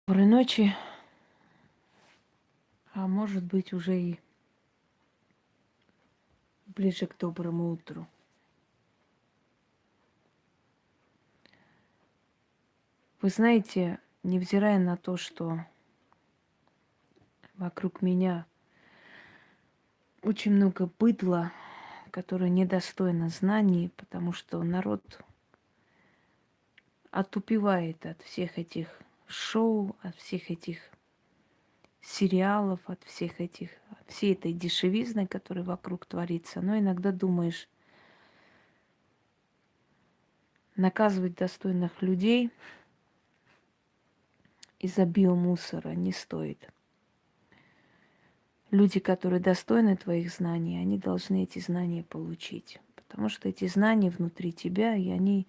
Доброй ночи, а может быть уже и ближе к доброму утру. Вы знаете, невзирая на то, что вокруг меня очень много быдла, которое недостойно знаний, потому что народ отупевает от всех этих шоу, от всех этих сериалов, от всех этих, от всей этой дешевизны, которая вокруг творится. Но иногда думаешь, наказывать достойных людей из-за биомусора не стоит. Люди, которые достойны твоих знаний, они должны эти знания получить. Потому что эти знания внутри тебя, и они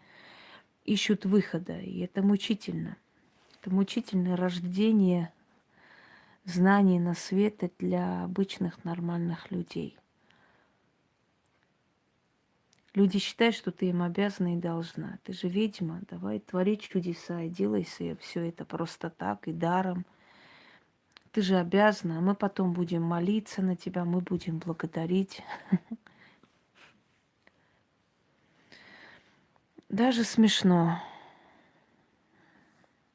ищут выхода. И это мучительно. Это мучительное рождение знаний на свет для обычных нормальных людей. Люди считают, что ты им обязана и должна. Ты же ведьма, давай твори чудеса и делай все это просто так и даром. Ты же обязана, а мы потом будем молиться на тебя, мы будем благодарить. Даже смешно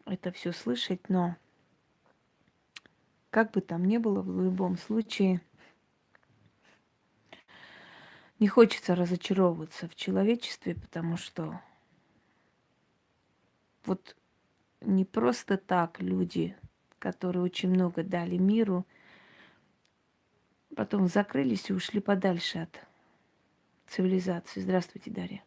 это все слышать, но как бы там ни было, в любом случае не хочется разочаровываться в человечестве, потому что вот не просто так люди, которые очень много дали миру, потом закрылись и ушли подальше от цивилизации. Здравствуйте, Дарья.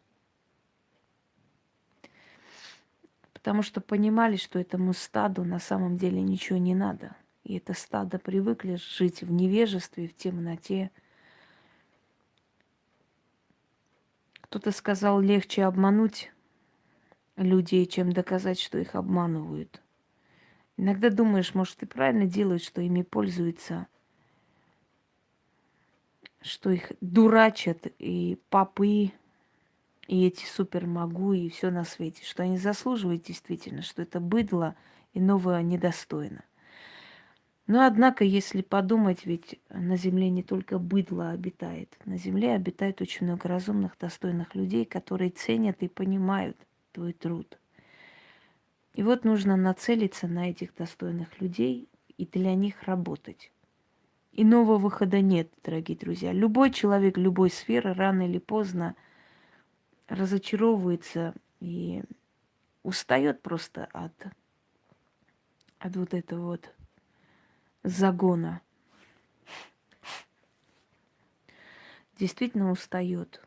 Потому что понимали, что этому стаду на самом деле ничего не надо. И это стадо привыкли жить в невежестве, в темноте. Кто-то сказал, легче обмануть людей, чем доказать, что их обманывают. Иногда думаешь, может, и правильно делают, что ими пользуются, что их дурачат и попы, и эти супермогу, и все на свете, что они заслуживают действительно, что это быдло и новое недостойно. Но, однако, если подумать, ведь на Земле не только быдло обитает. На Земле обитает очень много разумных, достойных людей, которые ценят и понимают твой труд. И вот нужно нацелиться на этих достойных людей и для них работать. Иного выхода нет, дорогие друзья. Любой человек любой сферы рано или поздно разочаровывается и устает просто от вот этого вот загона. Действительно устает.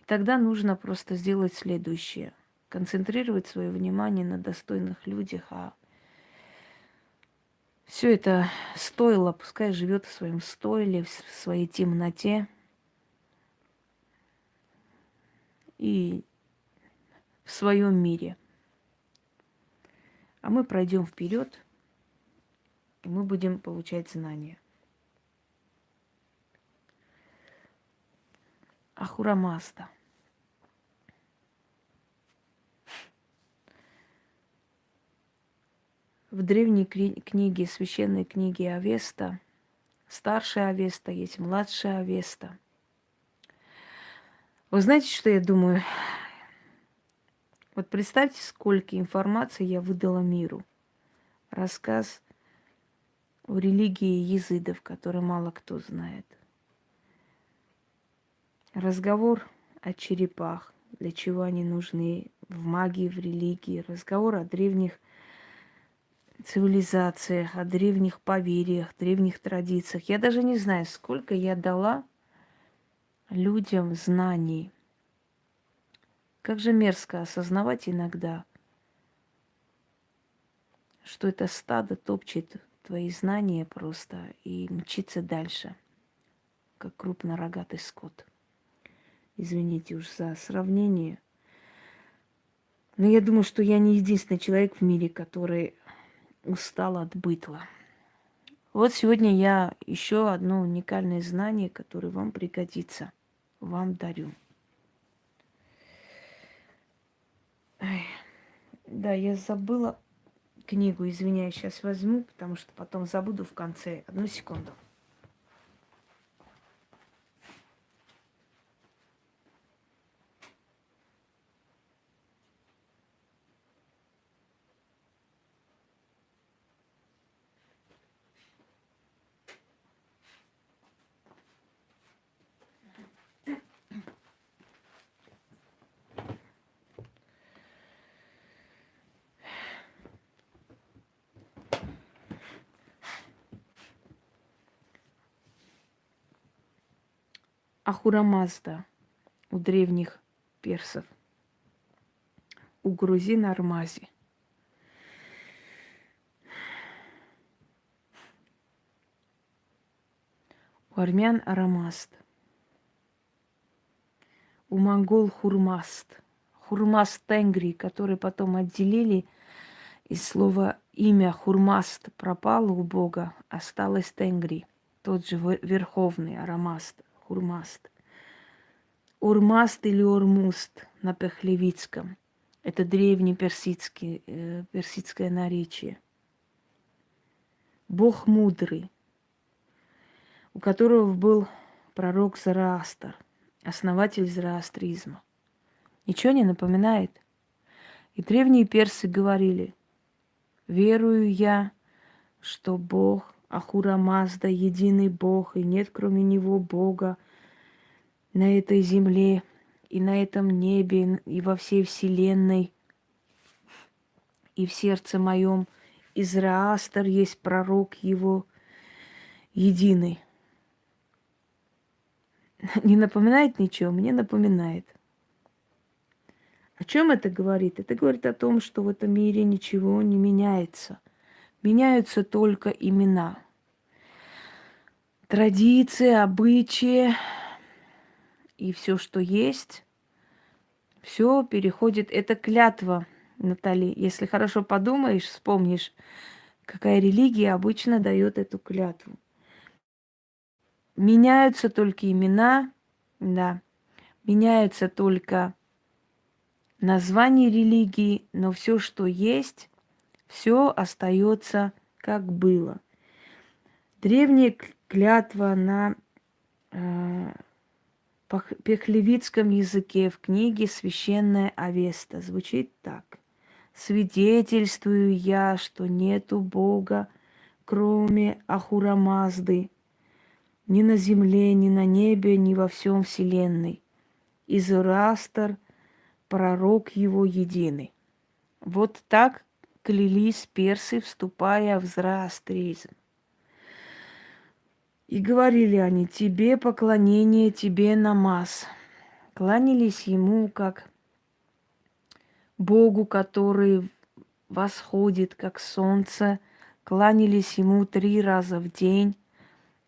И тогда нужно просто сделать следующее. Концентрировать свое внимание на достойных людях, а все это стоило, пускай живет в своем стойле, в своей темноте и в своем мире. А мы пройдем вперед, и мы будем получать знания. Ахура-Мазда. В древней книге, священной книге Авеста, старшая Авеста, есть младшая Авеста. Вы знаете, что я думаю? Вот представьте, сколько информации я выдала миру. Рассказ о религии языдов, который мало кто знает. Разговор о черепах, для чего они нужны в магии, в религии. Разговор о древних цивилизациях, о древних поверьях, древних традициях. Я даже не знаю, сколько я дала людям знаний. Как же мерзко осознавать иногда, что это стадо топчет твои знания просто и мчится дальше, как крупнорогатый скот. Извините уж за сравнение. Но я думаю, что я не единственный человек в мире, который устал от бытла. Вот сегодня я еще одно уникальное знание, которое вам пригодится, вам дарю. Ай, да, я забыла книгу, извиняюсь, сейчас возьму, потому что потом забуду в конце. Одну секунду. Ахура Мазда у древних персов, у грузин Армази. У армян Арамаст, у монгол Хурмаст. Хурмаст Тенгри, который потом отделили, из слова имя Хурмаст пропало у Бога, осталось Тенгри, тот же верховный Арамаст, Хурмаст. Урмаст или Ормуст на Пехлевицком. Это древний персидское наречие. Бог мудрый, у которого был пророк Зороастр, основатель зороастризма. Ничего не напоминает? И древние персы говорили: верую я, что Бог Ахура Мазда единый Бог, и нет кроме Него Бога на этой земле, и на этом небе, и во всей вселенной, и в сердце моем. И Зороастр есть пророк Его единый. Не напоминает ничего? Мне напоминает. О чем это говорит? Это говорит о том, что в этом мире ничего не меняется. Меняются только имена. Традиции, обычаи и все, что есть, все переходит. Это клятва, Натали. Если хорошо подумаешь, вспомнишь, какая религия обычно дает эту клятву. Меняются только имена, да. Меняются только название религии, но все, что есть, все остается как было. Древняя клятва на пехлевицком языке в книге «Священная Авеста» звучит так. «Свидетельствую я, что нету Бога, кроме Ахура Мазды, ни на земле, ни на небе, ни во всем вселенной. И Зороастр, пророк его единый». Вот так клялись персы, вступая в зороастризм. И говорили они: тебе поклонение, тебе намаз. Кланялись ему как Богу, который восходит, как солнце. Кланялись ему 3 раза в день.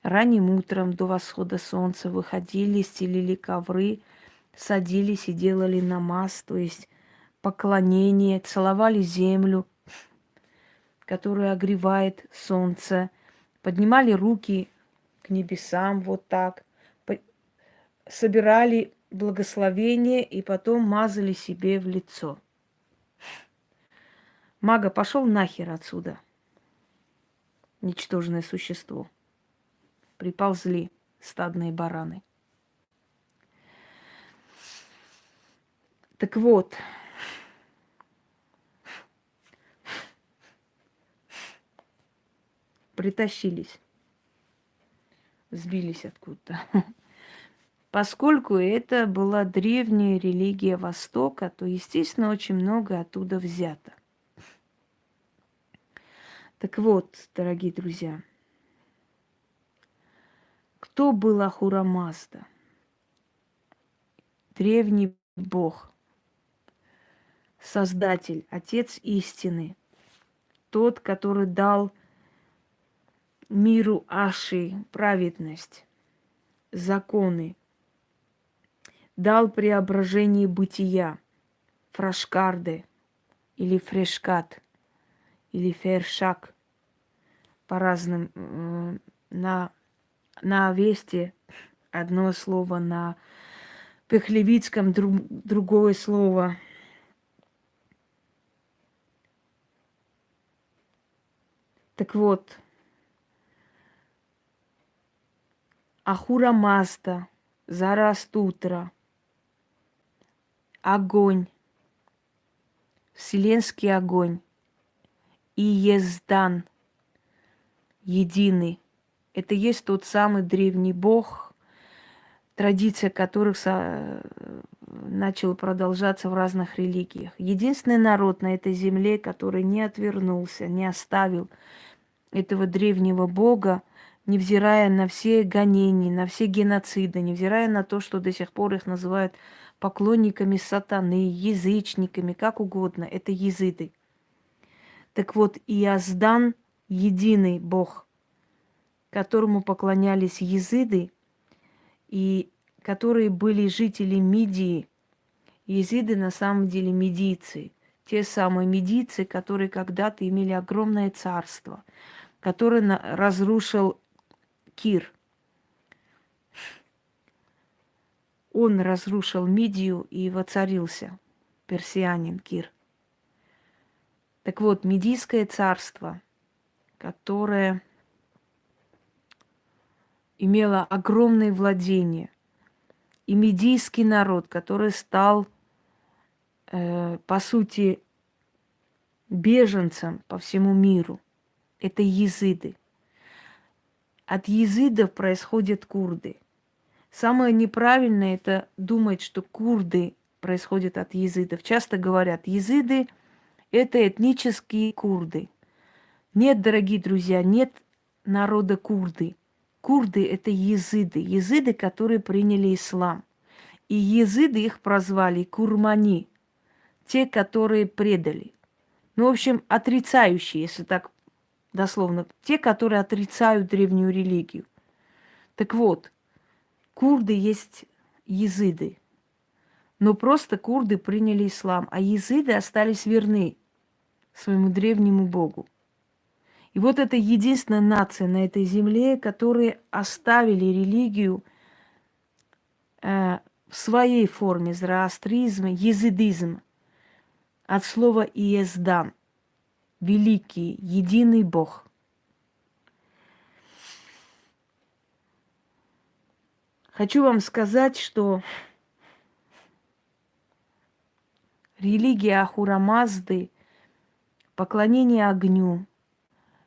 Ранним утром до восхода солнца выходили, стелили ковры, садились и делали намаз, то есть поклонение, целовали землю, которая огревает солнце, поднимали руки к небесам вот так, собирали благословение и потом мазали себе в лицо. Мага, пошел нахер отсюда, ничтожное существо. Приползли стадные бараны. Так вот, притащились, сбились откуда-то. Поскольку это была древняя религия Востока, то, естественно, очень много оттуда взято. Так вот, дорогие друзья, кто был Ахура Мазда? Древний бог, создатель, отец истины, тот, который дал миру Аши праведность, законы, дал преображение бытия, фрашкарде или фрешкат, или фершак, по разным, на Авесте одно слово, на пехлевицком другое слово. Так вот, Ахура Мазда, Зарастутра, огонь, вселенский огонь и Ездан, единый. Это есть тот самый древний бог, традиция которых начала продолжаться в разных религиях. Единственный народ на этой земле, который не отвернулся, не оставил этого древнего бога, невзирая на все гонения, на все геноциды, невзирая на то, что до сих пор их называют поклонниками сатаны, язычниками, как угодно, это езиды. Так вот, Иаздан – единый бог, которому поклонялись езиды, и которые были жители Мидии. Езиды на самом деле медийцы. Те самые медийцы, которые когда-то имели огромное царство, которое разрушил Кир. Он разрушил Мидию и воцарился, персианин Кир. Так вот, Медийское царство, которое имело огромные владения, и медийский народ, который стал, по сути, беженцем по всему миру, это езиды. От езидов происходят курды. Самое неправильное – это думать, что курды происходят от езидов. Часто говорят, езиды – это этнические курды. Нет, дорогие друзья, нет народа курды. Курды – это езиды, которые приняли ислам. И езиды их прозвали курмани, те, которые предали. Ну, в общем, отрицающие, если так дословно, те, которые отрицают древнюю религию. Так вот, курды есть езиды. Но просто курды приняли ислам, а езиды остались верны своему древнему богу. И вот это единственная нация на этой земле, которые оставили религию в своей форме, зороастризм, езидизм, от слова «иездан», великий, единый бог. Хочу вам сказать, что религия Ахура Мазды, поклонение огню,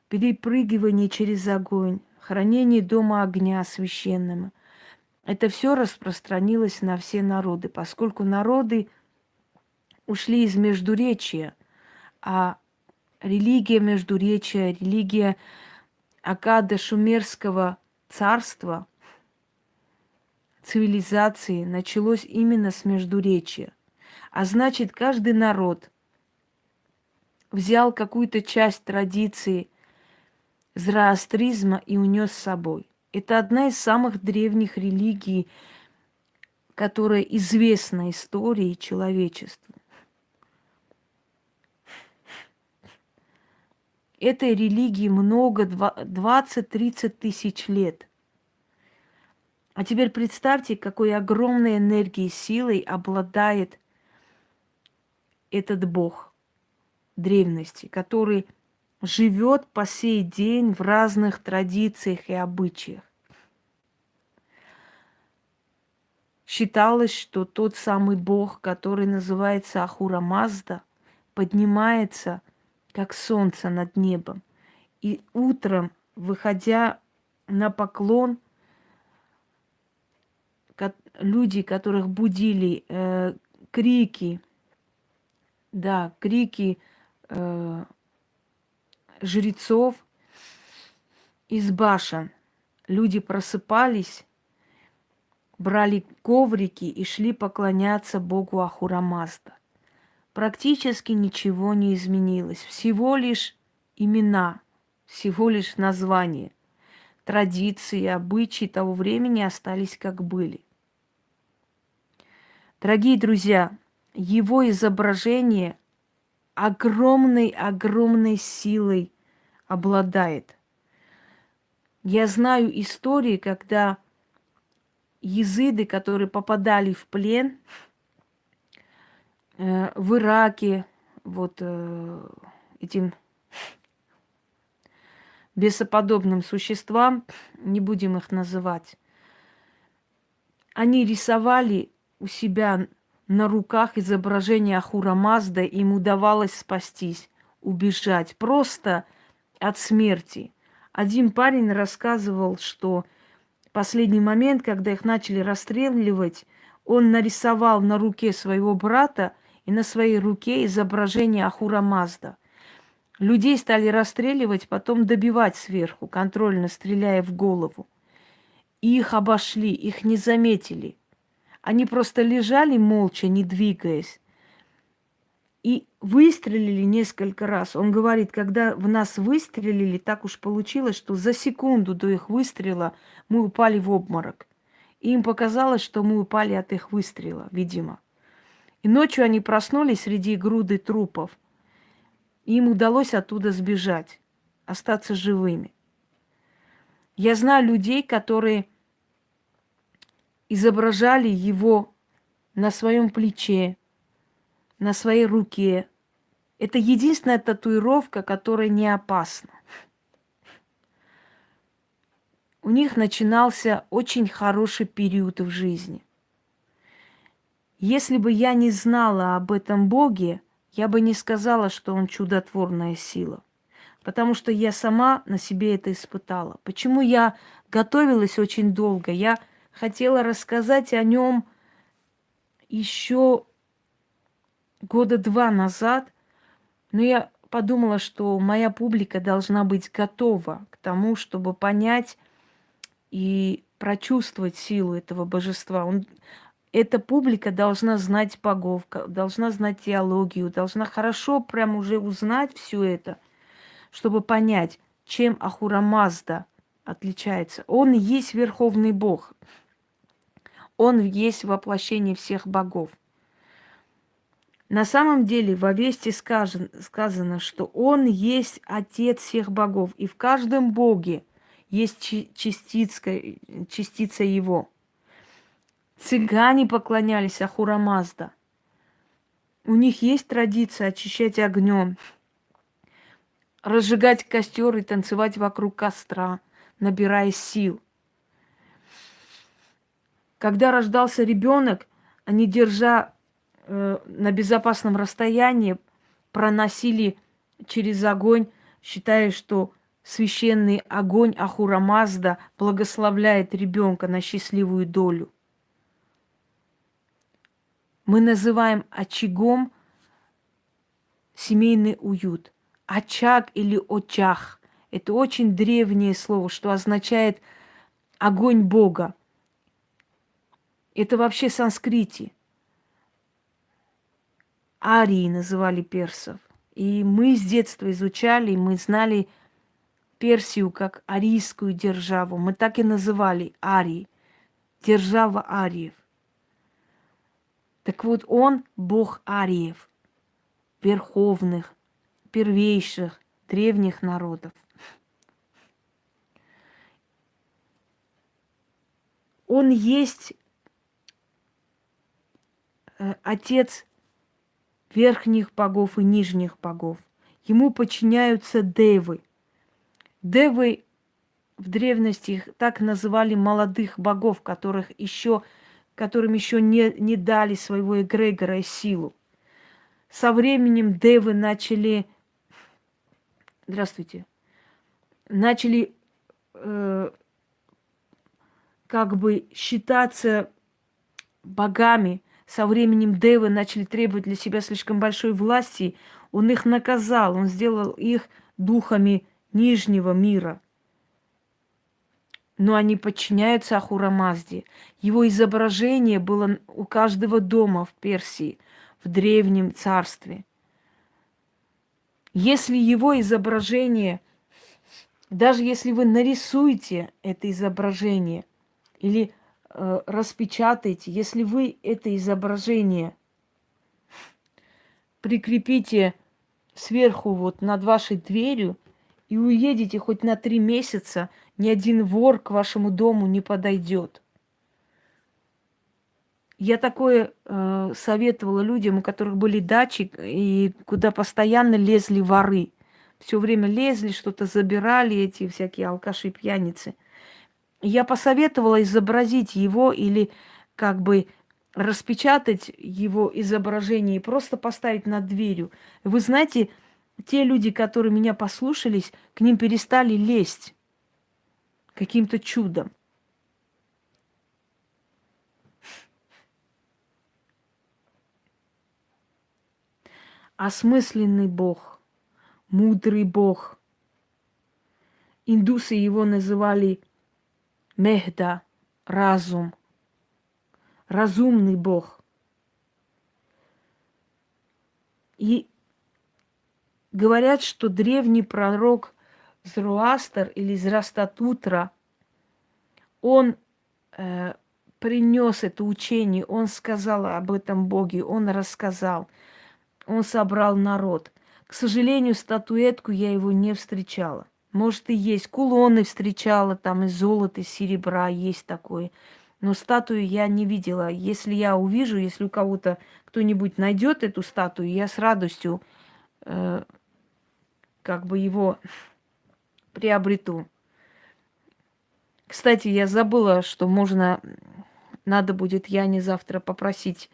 перепрыгивание через огонь, хранение дома огня священным, это все распространилось на все народы, поскольку народы ушли из Междуречия, а религия Междуречия, религия Аккада Шумерского царства, цивилизации началось именно с Междуречия. А значит, каждый народ взял какую-то часть традиции зороастризма и унес с собой. Это одна из самых древних религий, которая известна истории человечеству. Этой религии много, 20-30 тысяч лет. А теперь представьте, какой огромной энергией, силой обладает этот бог древности, который живет по сей день в разных традициях и обычаях. Считалось, что тот самый бог, который называется Ахура Мазда, поднимается, как солнце над небом. И утром, выходя на поклон, люди, которых будили крики, да, крики жрецов из башен. Люди просыпались, брали коврики и шли поклоняться богу Ахура Мазда. Практически ничего не изменилось. Всего лишь имена, всего лишь названия. Традиции, обычаи того времени остались как были. Дорогие друзья, его изображение огромной силой обладает. Я знаю истории, когда езиды, которые попадали в плен в Ираке, вот этим бесоподобным существам, не будем их называть. Они рисовали у себя на руках изображение Ахура Мазда, и им удавалось спастись, убежать просто от смерти. Один парень рассказывал, что в последний момент, когда их начали расстреливать, он нарисовал на руке своего брата и на своей руке изображение Ахура Мазда. Людей стали расстреливать, потом добивать сверху, контрольно стреляя в голову. И их обошли, их не заметили. Они просто лежали молча, не двигаясь. И выстрелили несколько раз. Он говорит, когда в нас выстрелили, так уж получилось, что за секунду до их выстрела мы упали в обморок. И им показалось, что мы упали от их выстрела, видимо. И ночью они проснулись среди груды трупов. И им удалось оттуда сбежать, остаться живыми. Я знаю людей, которые изображали его на своем плече, на своей руке. Это единственная татуировка, которая не опасна. У них начинался очень хороший период в жизни. Если бы я не знала об этом Боге, я бы не сказала, что он чудотворная сила. Потому что я сама на себе это испытала. Почему я готовилась очень долго? Я хотела рассказать о нем еще года 2 назад, но я подумала, что моя публика должна быть готова к тому, чтобы понять и прочувствовать силу этого божества. Эта публика должна знать богов, должна знать теологию, должна хорошо прям уже узнать все это, чтобы понять, чем Ахура Мазда отличается. Он есть Верховный Бог. Он есть воплощение всех богов. На самом деле в Авесте сказано, что Он есть Отец всех богов, и в каждом боге есть частица Его. Цыгане поклонялись Ахура Мазда. У них есть традиция очищать огнем, разжигать костер и танцевать вокруг костра, набирая сил. Когда рождался ребенок, они, держа на безопасном расстоянии, проносили через огонь, считая, что священный огонь Ахура Мазда благословляет ребенка на счастливую долю. Мы называем очагом семейный уют. Очаг или очах – это очень древнее слово, что означает огонь Бога. Это вообще санскрите. Арии называли персов. И мы с детства изучали, мы знали Персию как арийскую державу. Мы так и называли Арии, держава ариев. Так вот, он бог ариев, верховных, первейших, древних народов. Он есть отец верхних богов и нижних богов. Ему подчиняются девы. Девы в древности их так называли молодых богов, которым еще не дали своего эгрегора и силу. Со временем девы начали как бы считаться богами. Со временем девы начали требовать для себя слишком большой власти. Он их наказал, он сделал их духами нижнего мира. Но они подчиняются Ахура Мазде. Его изображение было у каждого дома в Персии, в древнем царстве. Если его изображение, даже если вы нарисуете это изображение или распечатаете, если вы это изображение прикрепите сверху вот над вашей дверью и уедете хоть на 3 месяца, ни один вор к вашему дому не подойдет. Я такое советовала людям, у которых были дачи, и куда постоянно лезли воры. Все время лезли, что-то забирали эти всякие алкаши, пьяницы. Я посоветовала изобразить его или как бы распечатать его изображение и просто поставить над дверью. Вы знаете, те люди, которые меня послушались, к ним перестали лезть каким-то чудом. Осмысленный Бог, мудрый Бог. Индусы его называли Мехда, разум, разумный Бог. И говорят, что древний пророк Зороастр или Зрастатутра, он принес это учение, он сказал об этом Боге, он рассказал, он собрал народ. К сожалению, статуэтку я его не встречала. Может, и есть. Кулоны встречала, там из золота, из серебра есть такое. Но статую я не видела. Если я увижу, если у кого-то кто-нибудь найдет эту статую, я с радостью как бы его приобрету. Кстати, я забыла, что надо будет Яне завтра попросить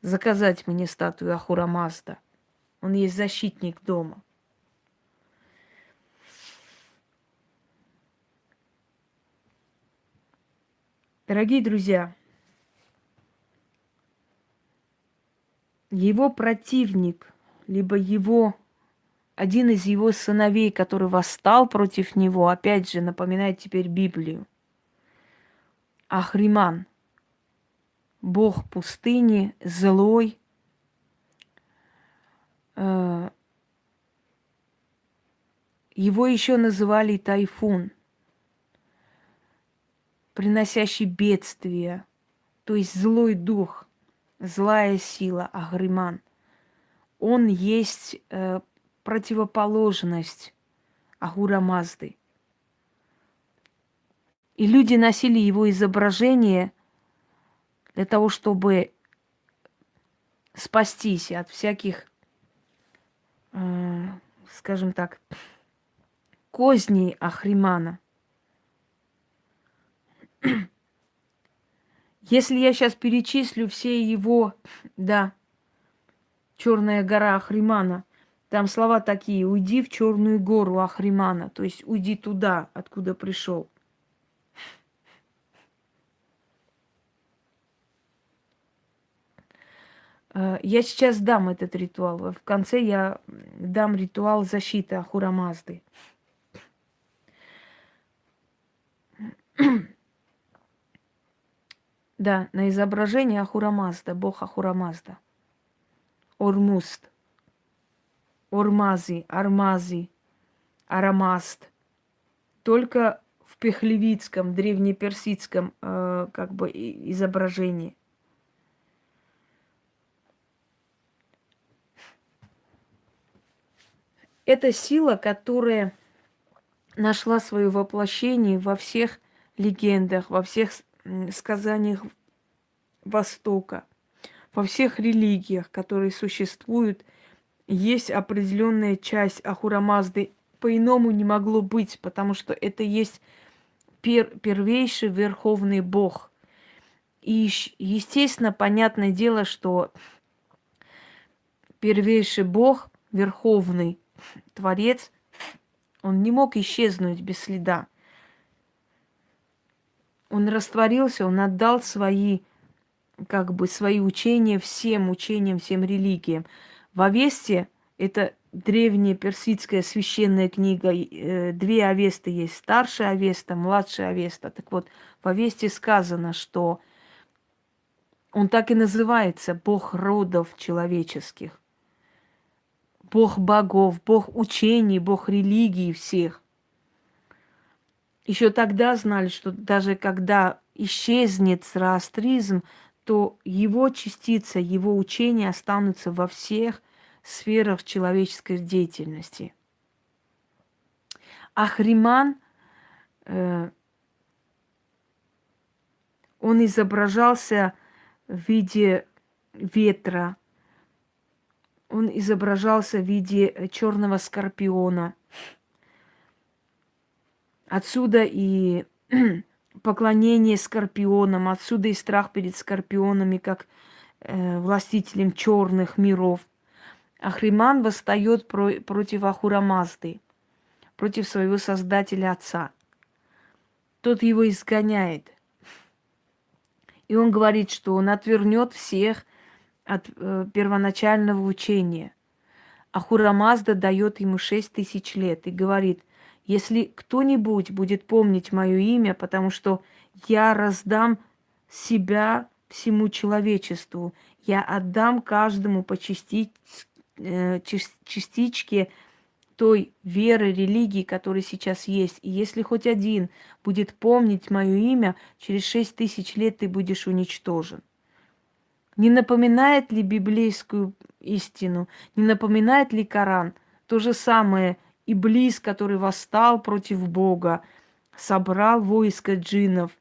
заказать мне статую Ахура Мазда. Он есть защитник дома. Дорогие друзья, его противник, либо один из его сыновей, который восстал против него, опять же, напоминает теперь Библию. Ахриман, бог пустыни, злой, его еще называли Тайфун, приносящий бедствие, то есть злой дух, злая сила, Ахриман. Он есть противоположность Ахура Мазды. И люди носили его изображение для того, чтобы спастись от всяких, скажем так, козней Ахримана. Если я сейчас перечислю все его, да, Черная гора Ахримана, там слова такие: уйди в Черную гору Ахримана, то есть уйди туда, откуда пришел. Я сейчас дам этот ритуал. В конце я дам ритуал защиты Ахура Мазды. Да, на изображении Ахура Мазда, бог Ахура Мазда. Ормуст, Ормази, Армази, Арамаст. Только в пехлевицком, древнеперсидском как бы изображении. Это сила, которая нашла свое воплощение во всех легендах, во всех сказаниях Востока, во всех религиях, которые существуют. Есть определенная часть Ахура Мазды. По-иному не могло быть, потому что это есть первейший верховный бог. И, естественно, понятное дело, что первейший бог, верховный творец, он не мог исчезнуть без следа. Он растворился, он отдал свои учения всем учениям, всем религиям. В Авесте, это древняя персидская священная книга, две Авесты есть: старшая Авеста, младшая Авеста. Так вот, в Авесте сказано, что он так и называется: бог родов человеческих, бог богов, бог учений, бог религий всех. Еще тогда знали, что даже когда исчезнет зороастризм, то его частица, его учения останутся во всех сферах человеческой деятельности. Ахриман, он изображался в виде ветра, Он изображался в виде черного скорпиона. Отсюда и поклонение скорпионам, отсюда и страх перед скорпионами, как властителем черных миров. Ахриман восстает против Ахура Мазды, против своего создателя отца. Тот его изгоняет. И он говорит, что он отвернет всех от первоначального учения. Ахура Мазда дает ему 6000 лет и говорит: если кто-нибудь будет помнить мое имя, потому что я раздам себя всему человечеству, я отдам каждому по частичке той веры, религии, которая сейчас есть. И если хоть один будет помнить мое имя, через 6000 лет ты будешь уничтожен. Не напоминает ли библейскую истину? Не напоминает ли Коран? То же самое Иблис, который восстал против Бога, собрал войско джиннов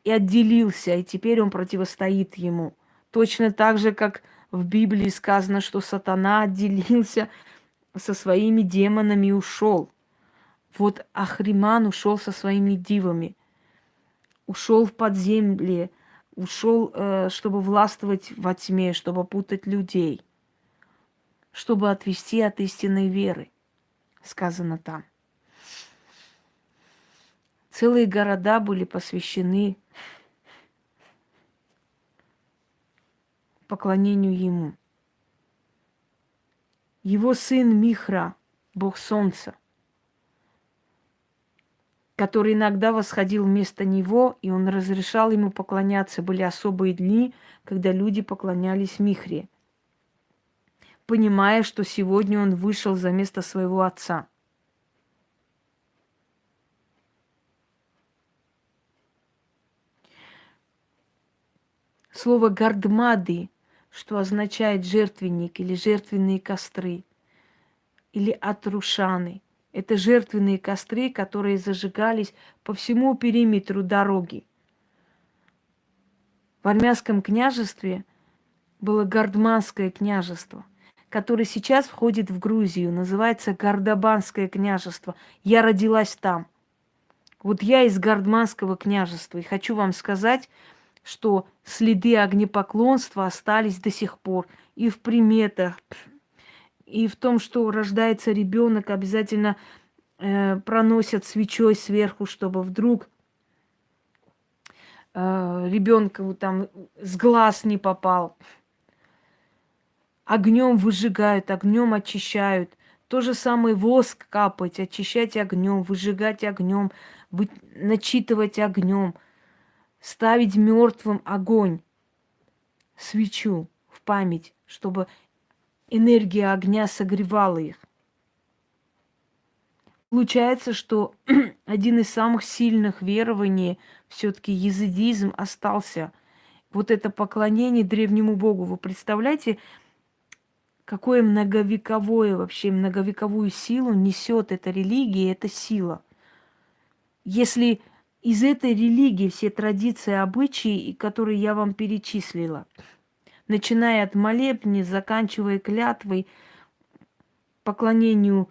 и отделился, и теперь он противостоит ему. Точно так же, как в Библии сказано, что сатана отделился со своими демонами и ушел. Вот Ахриман ушел со своими дивами, ушел в подземле, ушел, чтобы властвовать во тьме, чтобы путать людей, чтобы отвести от истинной веры, сказано там. Целые города были посвящены поклонению ему. Его сын Михра, бог солнца, который иногда восходил вместо него, и он разрешал ему поклоняться. Были особые дни, когда люди поклонялись Михре, понимая, что сегодня он вышел за место своего отца. Слово «гардмады», что означает жертвенник или жертвенные костры, или атрушаны. Это жертвенные костры, которые зажигались по всему периметру дороги. В армянском княжестве было Гардманское княжество, которое сейчас входит в Грузию, называется Гардабанское княжество. Я родилась там. Вот я из Гардманского княжества. И хочу вам сказать, что следы огнепоклонства остались до сих пор и в приметах, и в том, что рождается ребенок, обязательно проносят свечой сверху, чтобы вдруг ребенку там с глаз не попал. Огнем выжигают, огнем очищают. То же самое воск капать, очищать огнем, выжигать огнем, начитывать огнем, ставить мертвым огонь, свечу в память, чтобы энергия огня согревала их. Получается, что один из самых сильных верований, все-таки языдизм, остался. Вот это поклонение древнему богу. Вы представляете, какое многовековое, вообще многовековую силу несет эта религия, эта сила. Если из этой религии все традиции, обычаи, которые я вам перечислила, начиная от молебни, заканчивая клятвой, поклонению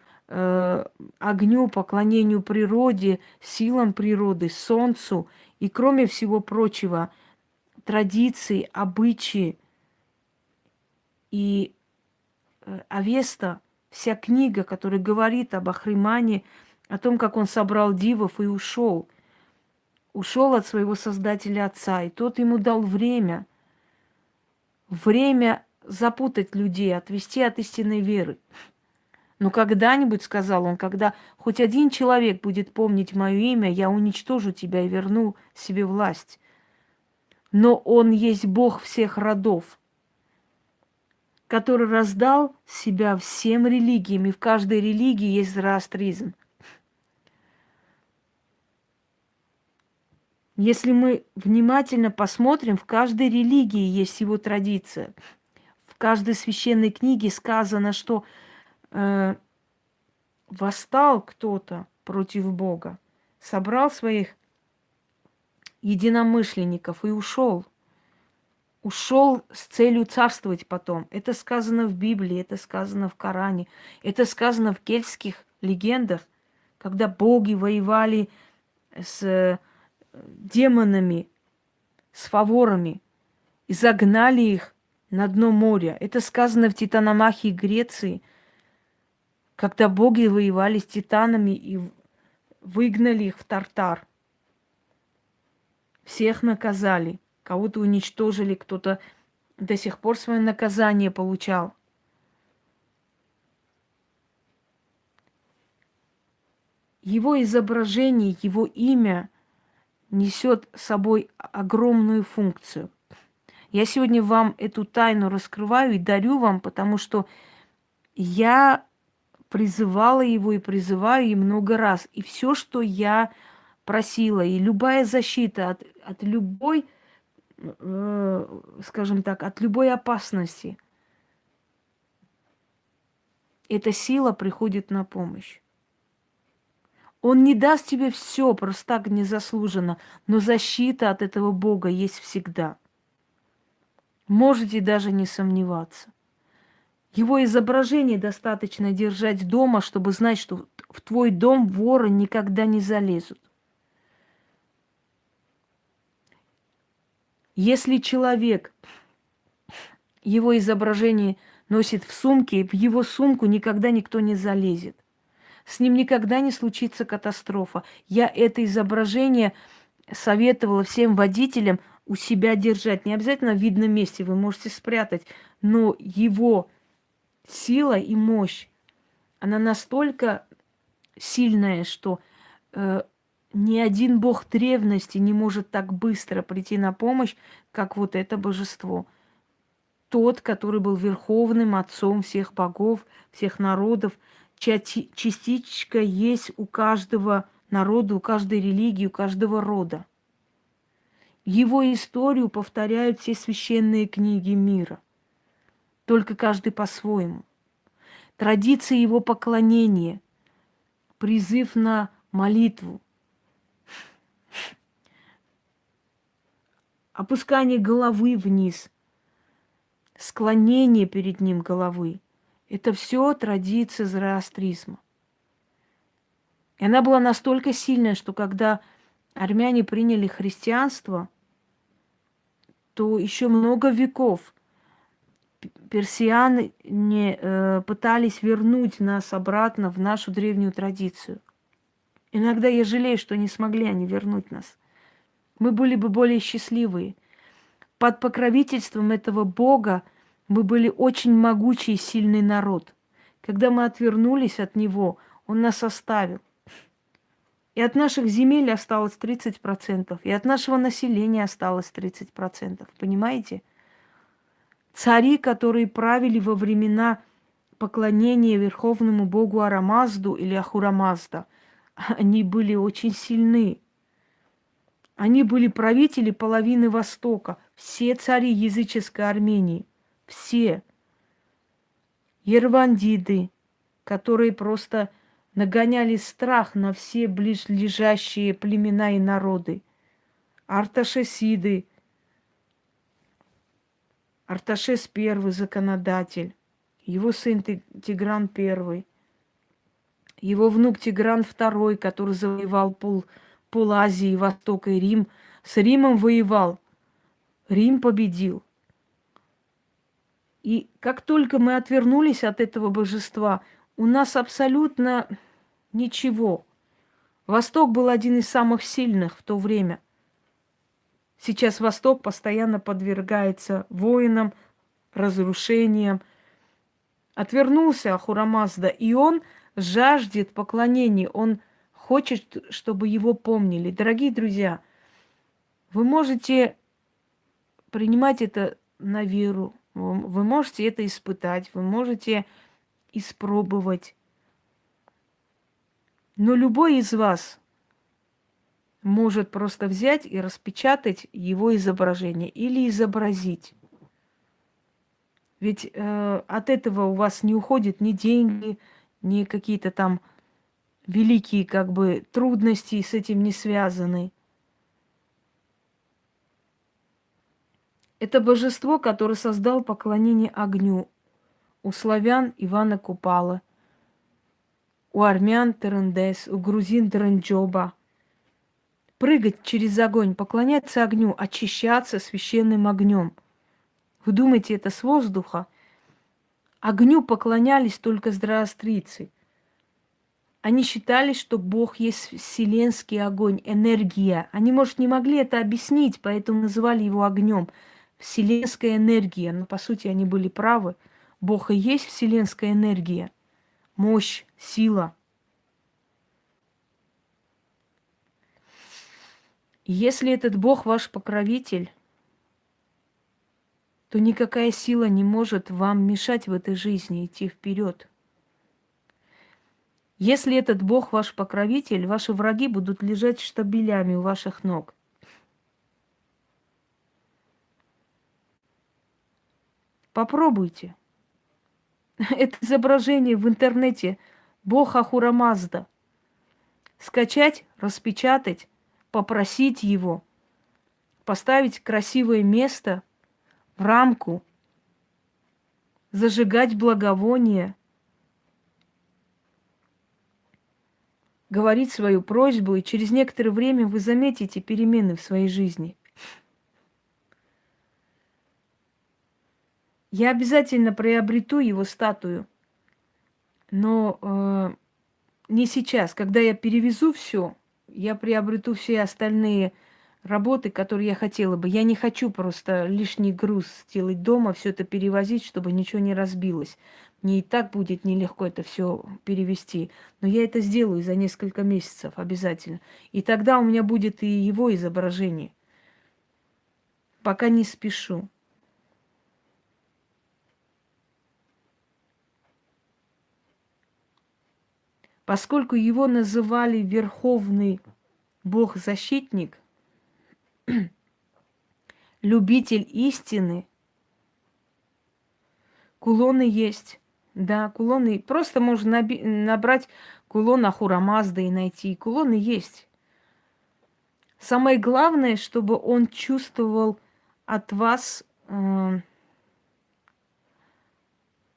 огню, поклонению природе, силам природы, солнцу и, кроме всего прочего, традиции, обычаи и Авеста, вся книга, которая говорит об Ахримане, о том, как он собрал дивов и ушел. Ушел от своего создателя отца, и тот ему дал время запутать людей, отвести от истинной веры. Но когда-нибудь, сказал он, когда хоть один человек будет помнить мое имя, я уничтожу тебя и верну себе власть. Но он есть Бог всех родов, который раздал себя всем религиям, и в каждой религии есть зороастризм. Если мы внимательно посмотрим, в каждой религии есть его традиция. В каждой священной книге сказано, что восстал кто-то против Бога, собрал своих единомышленников и ушел. ушел с целью царствовать потом. Это сказано в Библии, это сказано в Коране, это сказано в кельтских легендах, когда боги воевали с демонами, с фаворами, и загнали их на дно моря. Это сказано в Титаномахии Греции, когда боги воевали с титанами и выгнали их в Тартар. Всех наказали, кого-то уничтожили, кто-то до сих пор свое наказание получал. Его изображение, его имя несет с собой огромную функцию. Я сегодня вам эту тайну раскрываю и дарю вам, потому что я призывала его и призываю и много раз. И все, что я просила, и любая защита от любой, скажем так, от любой опасности, эта сила приходит на помощь. Он не даст тебе все просто так незаслуженно, но защита от этого Бога есть всегда. Можете даже не сомневаться. Его изображение достаточно держать дома, чтобы знать, что в твой дом воры никогда не залезут. Если человек его изображение носит в сумке, в его сумку никогда никто не залезет. С ним никогда не случится катастрофа. Я это изображение советовала всем водителям у себя держать. Не обязательно в видном месте, вы можете спрятать, но его сила и мощь, она настолько сильная, что ни один бог древности не может так быстро прийти на помощь, как вот это божество. Тот, который был верховным отцом всех богов, всех народов, чья частичка есть у каждого народа, у каждой религии, у каждого рода. Его историю повторяют все священные книги мира, только каждый по-своему. Традиции его поклонения, призыв на молитву, опускание головы вниз, склонение перед ним головы. Это все традиция зороастризма. И она была настолько сильная, что когда армяне приняли христианство, то еще много веков персиане пытались вернуть нас обратно в нашу древнюю традицию. Иногда я жалею, что не смогли они вернуть нас. Мы были бы более счастливые. Под покровительством этого Бога мы были очень могучий и сильный народ. Когда мы отвернулись от Него, Он нас оставил. И от наших земель осталось 30%, и от нашего населения осталось 30%. Понимаете? Цари, которые правили во времена поклонения верховному богу Арамазду или Ахурамазда, они были очень сильны. Они были правители половины Востока. Все цари языческой Армении. Все. Ервандиды, которые просто нагоняли страх на все близлежащие племена и народы. Арташесиды. Арташес I, законодатель. Его сын Тигран I. Его внук Тигран II, который завоевал пол Азии, Востока и Рим. С Римом воевал. Рим победил. И как только мы отвернулись от этого божества, у нас абсолютно ничего. Восток был один из самых сильных в то время. Сейчас Восток постоянно подвергается войнам, разрушениям. Отвернулся Ахурамазда, и он жаждет поклонения. Он хочет, чтобы его помнили. Дорогие друзья, вы можете принимать это на веру, вы можете это испытать, вы можете испробовать. Но любой из вас может просто взять и распечатать его изображение или изобразить. Ведь от этого у вас не уходят ни деньги, ни какие-то там великие как бы трудности с этим не связаны. Это божество, которое создал поклонение огню. У славян Ивана Купала, у армян Терендес, у грузин Теренджоба. Прыгать через огонь, поклоняться огню, очищаться священным огнем. Вы думаете, это с воздуха? Огню поклонялись только зороастрийцы. Они считали, что Бог есть вселенский огонь, энергия. Они, может, не могли это объяснить, поэтому называли его огнем. Вселенская энергия. Но, по сути, они были правы. Бог и есть вселенская энергия. Мощь, сила. И если этот Бог ваш покровитель, то никакая сила не может вам мешать в этой жизни идти вперед. Если этот Бог ваш покровитель, ваши враги будут лежать штабелями у ваших ног. Попробуйте. Это изображение в интернете Бог Ахура Мазда. Скачать, распечатать, попросить его, поставить красивое место в рамку, зажигать благовоние, говорить свою просьбу, и через некоторое время вы заметите перемены в своей жизни. Я обязательно приобрету его статую, но не сейчас. Когда я перевезу все, я приобрету все остальные работы, которые я хотела бы. Я не хочу просто лишний груз сделать дома, все это перевозить, чтобы ничего не разбилось. Мне и так будет нелегко это все перевести. Но я это сделаю за несколько месяцев обязательно. И тогда у меня будет и его изображение. Пока не спешу. Поскольку его называли Верховный Бог-защитник, любитель истины, кулоны есть. Да, кулоны. Просто можно набрать кулон Ахура Мазды и найти. Кулоны есть. Самое главное, чтобы он чувствовал от вас,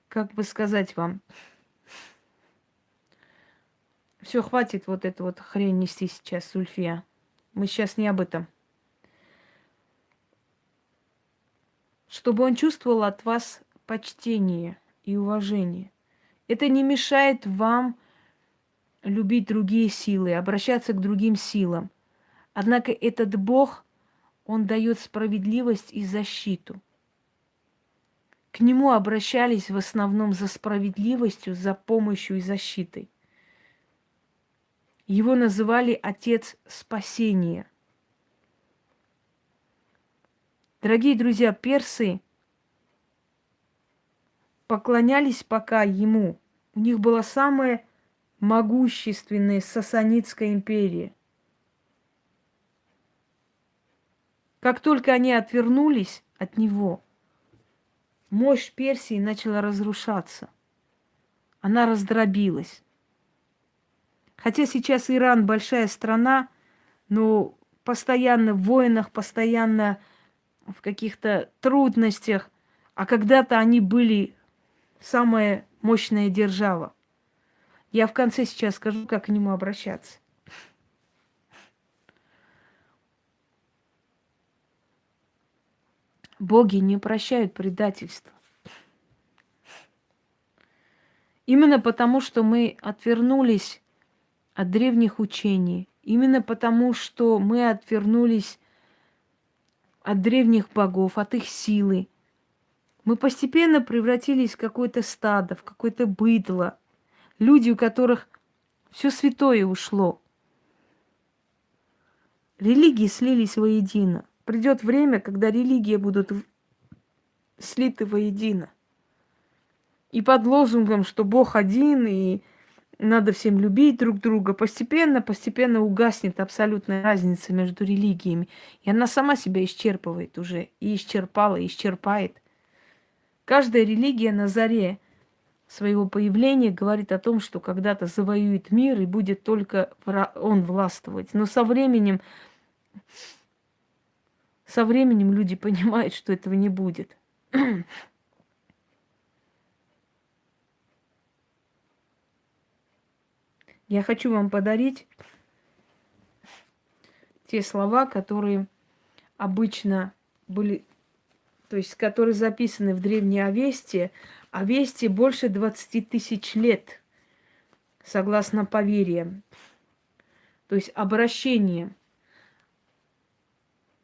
как бы сказать вам, все, хватит вот эту вот хрень нести сейчас, Зульфия. Мы сейчас не об этом. Чтобы он чувствовал от вас почтение и уважение. Это не мешает вам любить другие силы, обращаться к другим силам. Однако этот Бог, он дает справедливость и защиту. К нему обращались в основном за справедливостью, за помощью и защитой. Его называли Отец Спасения. Дорогие друзья, персы поклонялись пока ему. У них была самая могущественная Сасанидская империя. Как только они отвернулись от него, мощь Персии начала разрушаться. Она раздробилась. Хотя сейчас Иран большая страна, но постоянно в войнах, постоянно в каких-то трудностях. А когда-то они были самая мощная держава. Я в конце сейчас скажу, как к нему обращаться. Боги не прощают предательства. Именно потому, что мы отвернулись от древних учений, именно потому, что мы отвернулись от древних богов, от их силы, мы постепенно превратились в какое-то стадо, в какое-то быдло. Люди, у которых все святое ушло. Религии слились воедино. Придет время, когда религии будут слиты воедино. И под лозунгом, что Бог один, и надо всем любить друг друга, постепенно угаснет абсолютная разница между религиями. И она сама себя исчерпывает уже. И исчерпала, и исчерпает. Каждая религия на заре своего появления говорит о том, что когда-то завоюет мир и будет только он властвовать. Но со временем Со временем люди понимают, что этого не будет. Я хочу вам подарить те слова, которые обычно были, то есть которые записаны в Древней Авесте. Авесте больше 20 тысяч лет, согласно поверьям. То есть обращением.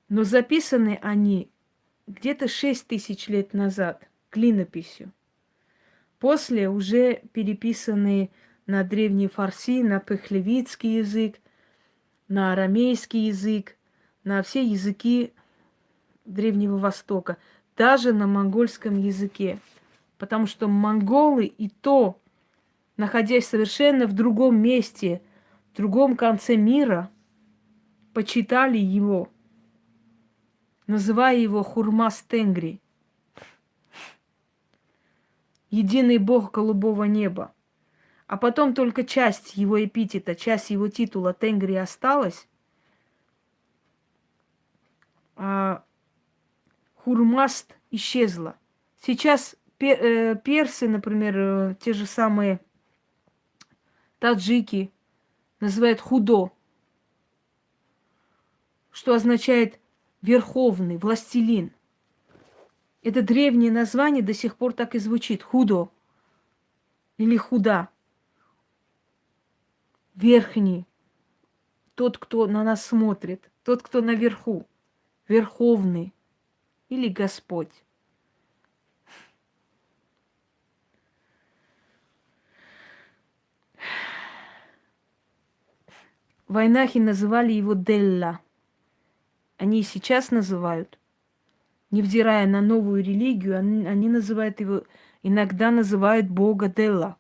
Но записаны они где-то 6 тысяч лет назад клинописью. После уже переписаны на древний фарси, на пехлевицкий язык, на арамейский язык, на все языки Древнего Востока, даже на монгольском языке. Потому что монголы и то, находясь совершенно в другом месте, в другом конце мира, почитали его, называя его Хурмас Тенгри, единый бог голубого неба. А потом только часть его эпитета, часть его титула Тенгри осталась, а Хурмаст исчезла. Сейчас персы, например, те же самые таджики, называют худо, что означает верховный, властелин. Это древнее название до сих пор так и звучит. Худо или худа. Верхний. Тот, кто на нас смотрит. Тот, кто наверху. Верховный. Или Господь. Вайнахи называли его Делла. Они и сейчас называют. Невзирая на новую религию, они называют его, иногда называют Бога Делла.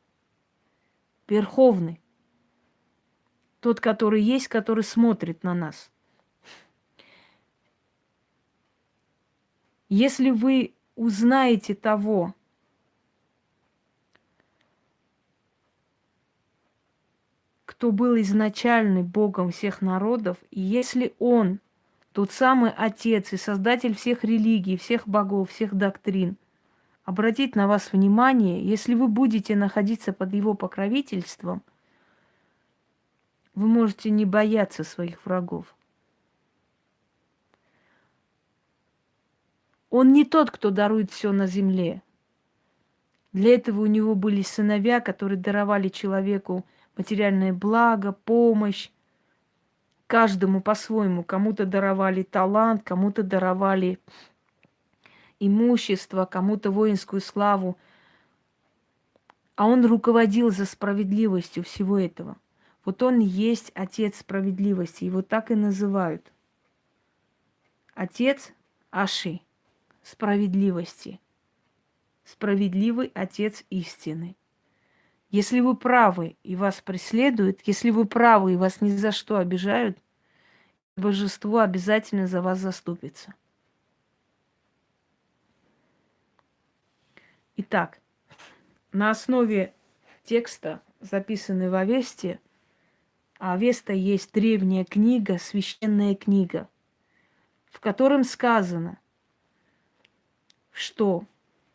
Верховный. Тот, который есть, который смотрит на нас. Если вы узнаете того, кто был изначальным Богом всех народов, и если Он, тот самый Отец и Создатель всех религий, всех богов, всех доктрин, обратит на вас внимание, если вы будете находиться под Его покровительством, вы можете не бояться своих врагов. Он не тот, кто дарует все на земле. Для этого у него были сыновья, которые даровали человеку материальное благо, помощь. Каждому по-своему. Кому-то даровали талант, кому-то даровали имущество, кому-то воинскую славу. А он руководил за справедливостью всего этого. Вот он и есть Отец справедливости. Его так и называют. Отец Аши. Справедливости. Справедливый Отец истины. Если вы правы и вас преследуют, если вы правы и вас ни за что обижают, божество обязательно за вас заступится. Итак, на основе текста, записанный в Авесте, а Авеста есть древняя книга, священная книга, в котором сказано, что...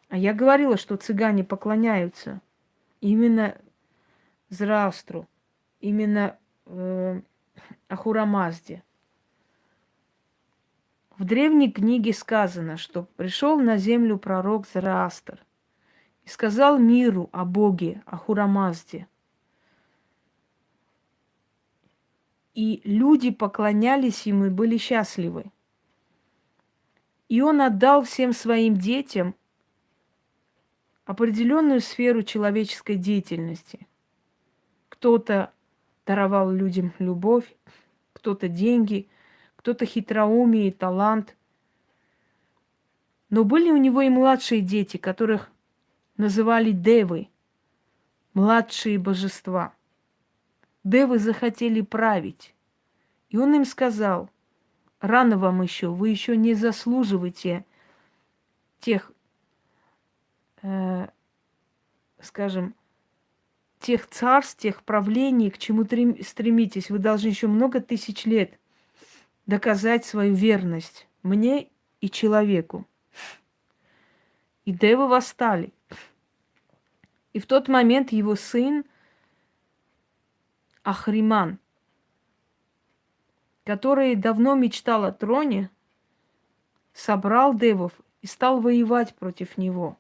А я говорила, что цыгане поклоняются именно Зороастру, именно Ахура Мазде. В древней книге сказано, что пришел на землю пророк Зороастр и сказал миру о Боге, Ахура Мазде. И люди поклонялись ему и были счастливы. И он отдал всем своим детям определенную сферу человеческой деятельности. Кто-то даровал людям любовь, кто-то деньги, кто-то хитроумие и талант. Но были у него и младшие дети, которых называли девы, младшие божества. Девы захотели править. И он им сказал: рано вам еще, вы еще не заслуживаете тех, скажем, тех царств, тех правлений, к чему стремитесь. Вы должны еще много тысяч лет доказать свою верность мне и человеку. И девы восстали. И в тот момент его сын Ахриман, который давно мечтал о троне, собрал девов и стал воевать против него.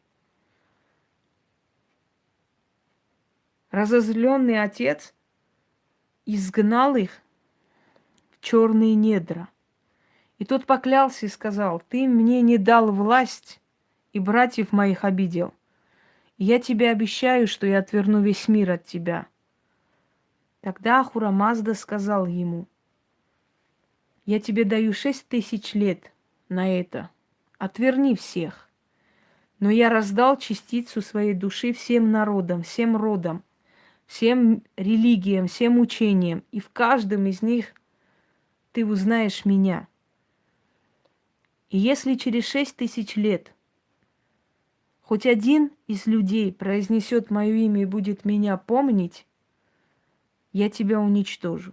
Разозленный отец изгнал их в черные недра. И тот поклялся и сказал: ты мне не дал власть и братьев моих обидел. И я тебе обещаю, что я отверну весь мир от тебя. Тогда Ахура Мазда сказал ему: я тебе даю 6000 лет на это. Отверни всех. Но я раздал частицу своей души всем народам, всем родам, всем религиям, всем учениям. И в каждом из них ты узнаешь меня. И если через 6000 лет хоть один из людей произнесет мое имя и будет меня помнить, я тебя уничтожу.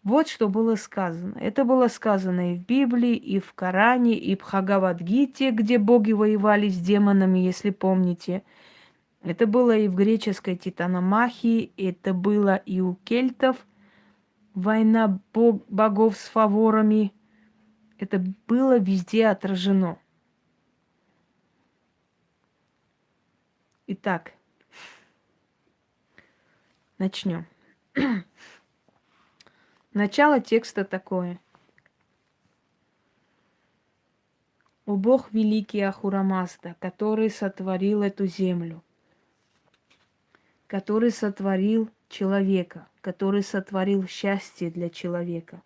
Вот что было сказано. Это было сказано и в Библии, и в Коране, и в Бхагавад-гите, где боги воевали с демонами, если помните. Это было и в греческой Титаномахии, это было и у кельтов, война богов с фаворами. Это было везде отражено. Итак, начнем. Начало текста такое. О Бог великий Ахура Мазда, который сотворил эту землю, который сотворил человека, который сотворил счастье для человека.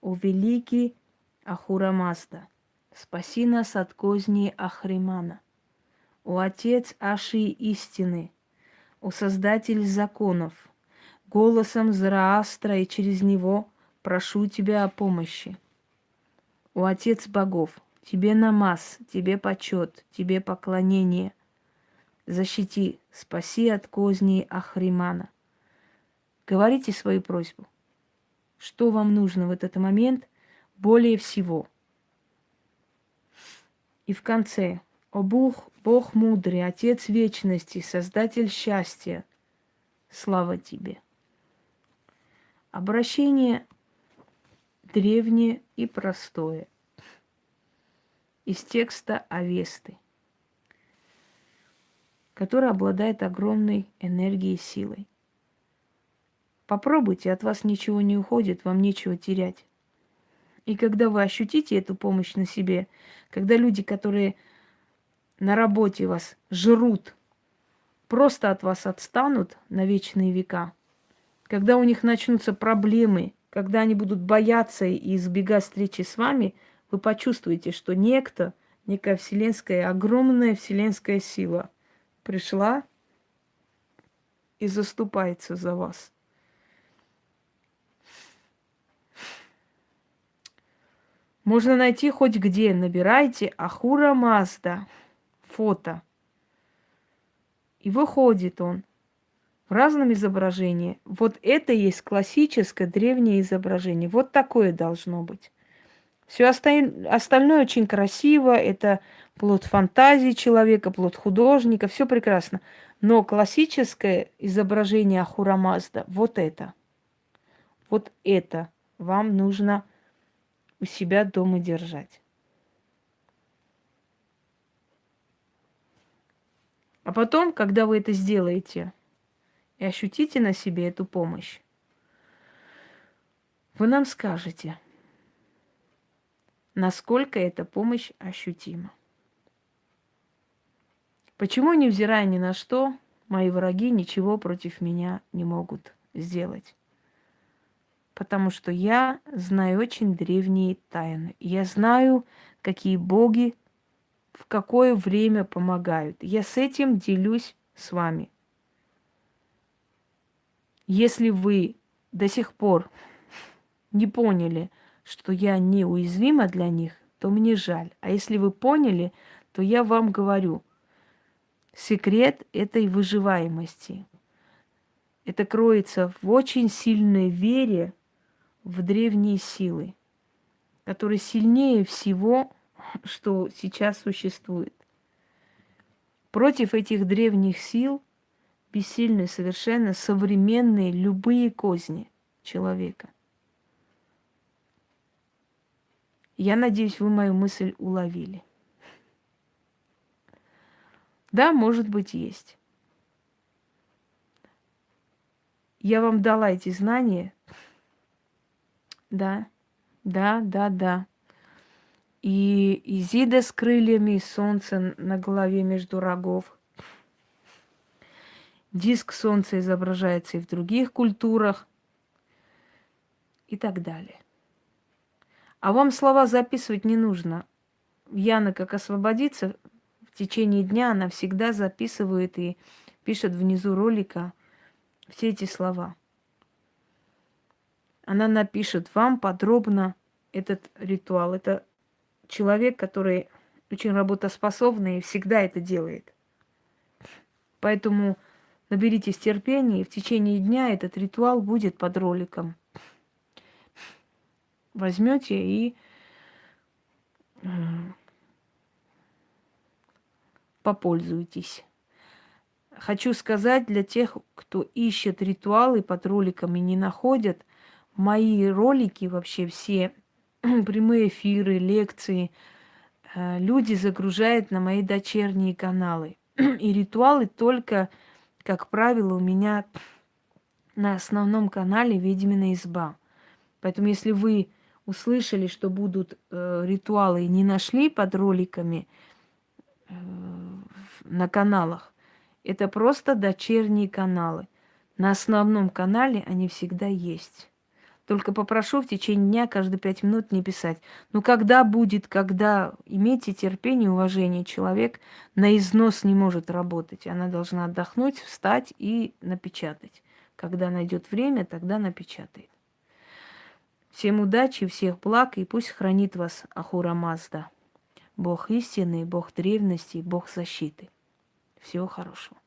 О великий Ахура Мазда, спаси нас от козней Ахримана. О Отец Аши истины, о Создатель законов, голосом Зараастра и через него прошу тебя о помощи. О Отец богов, тебе намаз, тебе почет, тебе поклонение. Защити, спаси от козней Ахримана. Говорите свою просьбу. Что вам нужно в этот момент более всего? И в конце. О Бог мудрый, Отец вечности, Создатель счастья, слава тебе. Обращение древнее и простое. Из текста Авесты, который обладает огромной энергией и силой. Попробуйте, от вас ничего не уходит, вам нечего терять. И когда вы ощутите эту помощь на себе, когда люди, которые на работе вас жрут, просто от вас отстанут на вечные века, когда у них начнутся проблемы, когда они будут бояться и избегать встречи с вами, вы почувствуете, что некая вселенская, огромная вселенская сила пришла и заступается за вас. Можно найти хоть где. Набирайте Ахура Мазда, фото. И выходит он в разном изображении. Вот это и есть классическое древнее изображение. Вот такое должно быть. Все остальное очень красиво. Это плод фантазии человека, плод художника. Все прекрасно. Но классическое изображение Ахура Мазда, вот это. Вот это вам нужно у себя дома держать. А потом, когда вы это сделаете и ощутите на себе эту помощь, вы нам скажете, насколько эта помощь ощутима. Почему, невзирая ни на что, мои враги ничего против меня не могут сделать? Потому что я знаю очень древние тайны. Я знаю, какие боги в какое время помогают. Я с этим делюсь с вами. Если вы до сих пор не поняли, что я неуязвима для них, то мне жаль. А если вы поняли, то я вам говорю, секрет этой выживаемости. Это кроется в очень сильной вере в древние силы. который сильнее всего, что сейчас существует. Против этих древних сил бессильны совершенно современные любые козни человека. Я надеюсь, вы мою мысль уловили. Да, может быть, есть. Я вам дала эти знания. Да, да. И Изида с крыльями, и солнце на голове между рогов. Диск солнца изображается и в других культурах. И так далее. А вам слова записывать не нужно. Яна, как освободится, в течение дня она всегда записывает и пишет внизу ролика все эти слова. Она напишет вам подробно этот ритуал. Это человек, который очень работоспособный и всегда это делает. Поэтому наберитесь терпения, и в течение дня этот ритуал будет под роликом. Возьмете и попользуйтесь. Хочу сказать для тех, кто ищет ритуалы под роликами, не находят, мои ролики вообще все, прямые эфиры, лекции, люди загружают на мои дочерние каналы. И ритуалы только, как правило, у меня на основном канале «Ведьмина изба». Поэтому если вы услышали, что будут ритуалы и не нашли под роликами на каналах, это просто дочерние каналы. На основном канале они всегда есть. Только попрошу в течение дня каждые 5 минут не писать. Ну, когда будет, когда? Имейте терпение, уважение. Человек на износ не может работать. Она должна отдохнуть, встать и напечатать. Когда найдет время, тогда напечатает. Всем удачи, всех благ, и пусть хранит вас Ахура Мазда. Бог истины, Бог древности, Бог защиты. Всего хорошего.